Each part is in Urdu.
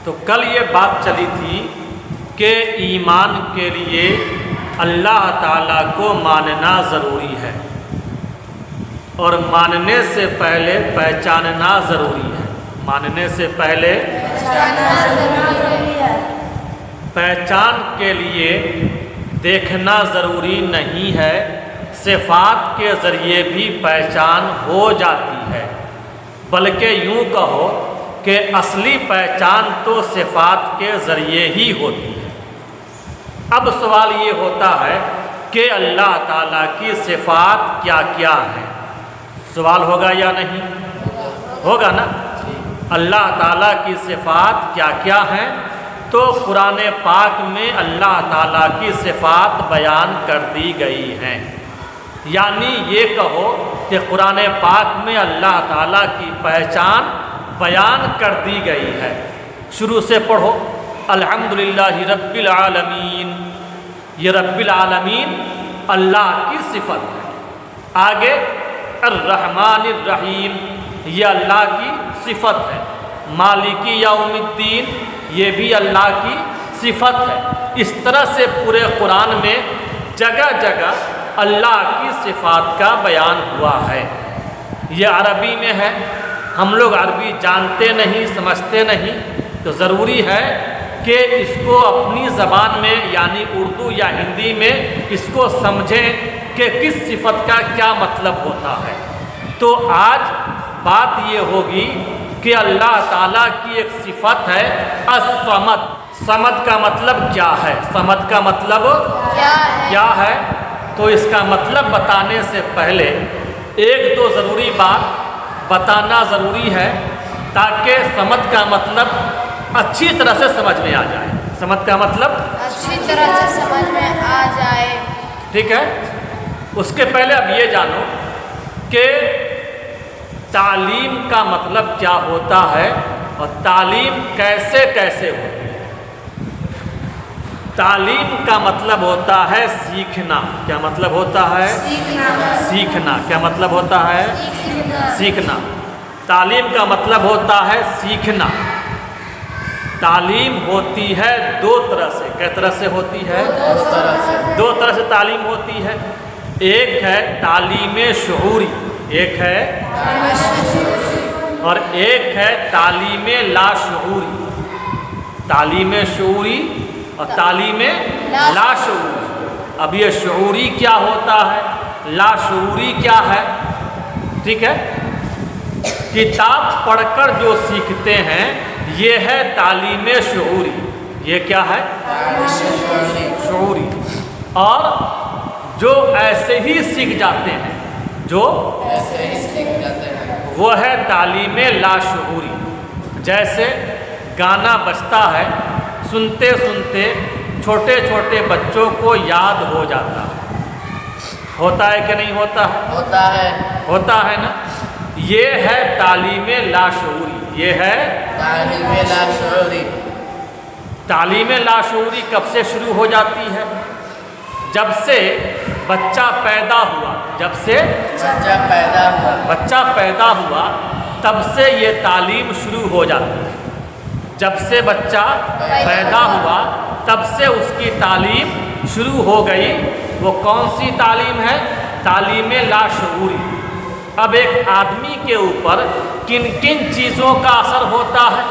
تو کل یہ بات چلی تھی کہ ایمان کے لیے اللہ تعالیٰ کو ماننا ضروری ہے اور ماننے سے پہلے پہچاننا ضروری ہے۔ ماننے سے پہلے پہچان کے لیے دیکھنا ضروری نہیں ہے، صفات کے ذریعے بھی پہچان ہو جاتی ہے، بلکہ یوں کہو کہ اصلی پہچان تو صفات کے ذریعے ہی ہوتی ہے۔ اب سوال یہ ہوتا ہے کہ اللہ تعالیٰ کی صفات کیا کیا ہیں؟ سوال ہوگا یا نہیں؟ ہوگا نا؟ اللہ تعالیٰ کی صفات کیا کیا ہیں؟ تو قرآن پاک میں اللہ تعالیٰ کی صفات بیان کر دی گئی ہیں، یعنی یہ کہو کہ قرآن پاک میں اللہ تعالیٰ کی پہچان بیان کر دی گئی ہے۔ شروع سے پڑھو، الحمدللہ رب العالمین، یہ رب العالمین اللہ کی صفت ہے۔ آگے الرحمن الرحیم، یہ اللہ کی صفت ہے۔ مالک یوم الدین، یہ بھی اللہ کی صفت ہے۔ اس طرح سے پورے قرآن میں جگہ جگہ اللہ کی صفات کا بیان ہوا ہے۔ یہ عربی میں ہے، ہم لوگ عربی جانتے نہیں، سمجھتے نہیں، تو ضروری ہے کہ اس کو اپنی زبان میں یعنی اردو یا ہندی میں اس کو سمجھیں کہ کس صفت کا کیا مطلب ہوتا ہے۔ تو آج بات یہ ہوگی کہ اللہ تعالیٰ کی ایک صفت ہے الصمد۔ صمد کا مطلب کیا ہے؟ صمد کا مطلب کیا ہے؟ تو اس کا مطلب بتانے سے پہلے ایک دو ضروری بات بتانا ضروری ہے تاکہ صمد کا مطلب اچھی طرح سے سمجھ میں آ جائے۔ صمد کا مطلب اچھی طرح سے سمجھ میں آ جائے، ٹھیک ہے؟ اس کے پہلے اب یہ جانو کہ تعلیم کا مطلب کیا ہوتا ہے اور تعلیم کیسے کیسے ہوتی ہے۔ تعلیم کا مطلب ہوتا ہے سیکھنا۔ کیا مطلب ہوتا ہے؟ سیکھنا۔ کیا مطلب ہوتا ہے؟ سیکھنا۔ تعلیم کا مطلب ہوتا ہے سیکھنا۔ تعلیم ہوتی ہے دو طرح سے۔ کس طرح سے ہوتی ہے؟ دو طرح سے تعلیم ہوتی ہے۔ ایک ہے تعلیم شعوری، ایک ہے اور ایک ہے تعلیم لاشعوری۔ تعلیم شعوری اور تعلیم لاشعوری۔ اب یہ شعوری کیا ہوتا ہے، لاشعوری کیا ہے؟ ٹھیک ہے، کتاب پڑھ کر جو سیکھتے ہیں یہ ہے تعلیم شعوری۔ یہ کیا ہے؟ شعوری۔ اور جو ایسے ہی سیکھ جاتے ہیں، جو وہ ہے تعلیم لاشعوری۔ جیسے گانا بجتا ہے، سنتے سنتے چھوٹے چھوٹے بچوں کو یاد ہو جاتا ہے۔ ہوتا ہے کہ نہیں ہوتا ہے؟ ہوتا ہے۔ ہوتا ہے نا؟ یہ ہے تعلیم لاشعوری۔ یہ ہے تعلیم لاشعوری۔ تعلیم لاشعوری کب سے شروع ہو جاتی ہے؟ جب سے بچہ پیدا ہوا۔ جب سے بچہ پیدا ہوا تب سے یہ تعلیم شروع ہو جاتی ہے۔ جب سے بچہ پیدا ہوا تب سے اس کی تعلیم شروع ہو گئی۔ وہ کون سی تعلیم ہے؟ تعلیم لاشعوری۔ اب ایک آدمی کے اوپر کن کن چیزوں کا اثر ہوتا ہے؟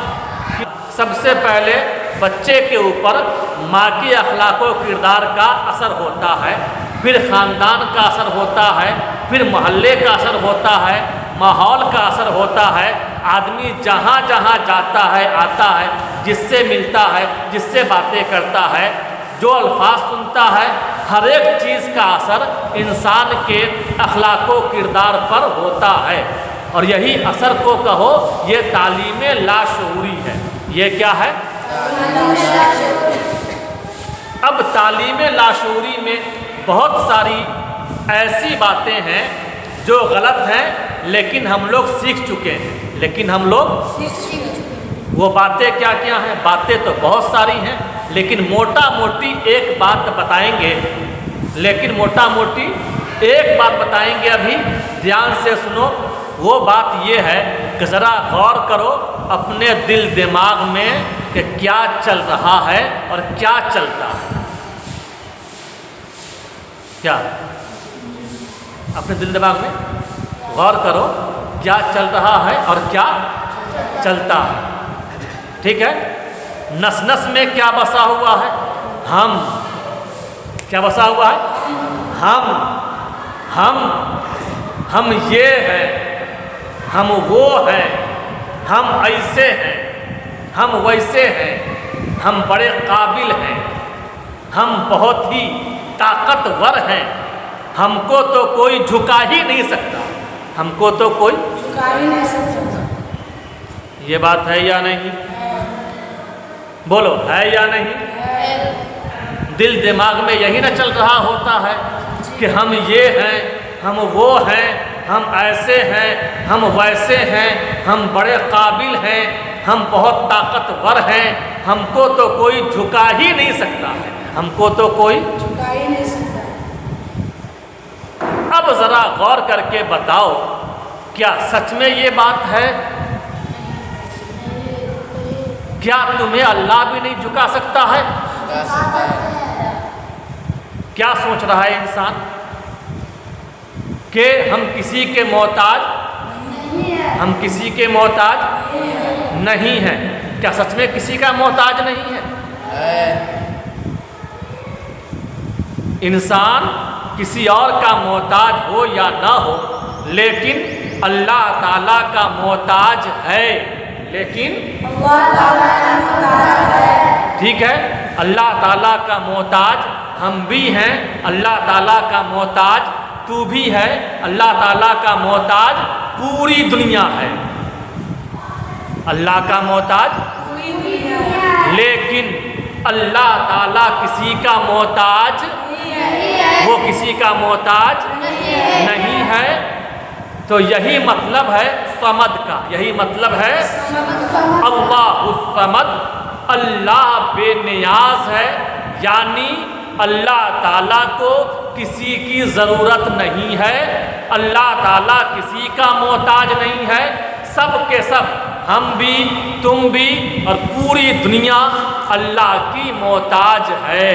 سب سے پہلے بچے کے اوپر ماں کی اخلاق و کردار کا اثر ہوتا ہے، پھر خاندان کا اثر ہوتا ہے، پھر محلے کا اثر ہوتا ہے، ماحول کا اثر ہوتا ہے۔ آدمی جہاں جہاں جاتا ہے، آتا ہے، جس سے ملتا ہے، جس سے باتیں کرتا ہے، جو الفاظ سنتا ہے، ہر ایک چیز کا اثر انسان کے اخلاق و کردار پر ہوتا ہے۔ اور یہی اثر کو کہو یہ تعلیم لاشعوری ہے۔ یہ کیا ہے؟ اب تعلیم لاشعوری میں بہت ساری ایسی باتیں ہیں جو غلط ہیں لیکن ہم لوگ سیکھ چکے ہیں۔ وہ باتیں کیا کیا ہیں؟ باتیں تو بہت ساری ہیں لیکن موٹا موٹی ایک بات بتائیں گے۔ ایک بات بتائیں گے، ابھی دھیان سے سنو۔ وہ بات یہ ہے کہ ذرا غور کرو، اپنے دل دماغ میں کہ کیا چل رہا ہے اور کیا چلتا ہے. کیا اپنے دل دماغ میں غور کرو، کیا چل رہا ہے اور کیا چلتا ہے. ٹھیک ہے، نس نس میں کیا بسا ہوا ہے؟ ہم. کیا بسا ہوا ہے؟ ہم یہ ہیں، ہم وہ ہیں، ہم ایسے ہیں، ہم ویسے ہیں، ہم بڑے قابل ہیں، ہم بہت ہی طاقتور ہیں، ہم کو تو کوئی جھکا ہی نہیں سکتا، ہم کو تو کوئی جھکا ہی نہیں سکتا. یہ بات ہے یا نہیں؟ بولو، ہے یا نہیں؟ دل دماغ میں یہی نہ چل رہا ہوتا ہے کہ ہم یہ ہیں، ہم وہ ہیں، ہم ایسے ہیں، ہم ویسے ہیں، ہم بڑے قابل ہیں، ہم بہت طاقتور ہیں، ہم کو تو کوئی جھکا ہی نہیں سکتا ہے، ہم کو تو کوئی. جھکا ہی نہیں سکتا. اب ذرا غور کر کے بتاؤ، کیا سچ میں یہ بات ہے؟ کیا تمہیں اللہ بھی نہیں جھکا سکتا ہے؟ کیا سوچ رہا ہے انسان کہ ہم کسی کے محتاج، ہم کسی کے محتاج نہیں ہیں. کیا سچ میں کسی کا محتاج نہیں ہے؟ انسان کسی اور کا محتاج ہو یا نہ ہو، لیکن اللہ تعالیٰ کا محتاج ہے. لیکن اللہ تعالیٰ کا محتاج ہے. ٹھیک ہے، اللہ تعالیٰ کا محتاج ہم بھی ہیں، اللہ تعالیٰ کا محتاج تو بھی ہے، اللہ تعالیٰ کا محتاج پوری دنیا ہے. اللہ کا محتاج پوری دنیا ہے. لیکن اللہ تعالیٰ کسی کا محتاج، وہ کسی کا محتاج نہیں ہے. تو یہی مطلب ہے صمد کا، یہی مطلب ہے اللہ الصمد. اللہ بے نیاز ہے، یعنی اللہ تعالیٰ کو کسی کی ضرورت نہیں ہے، اللہ تعالیٰ کسی کا محتاج نہیں ہے. سب کے سب، ہم بھی، تم بھی اور پوری دنیا اللہ کی محتاج ہے.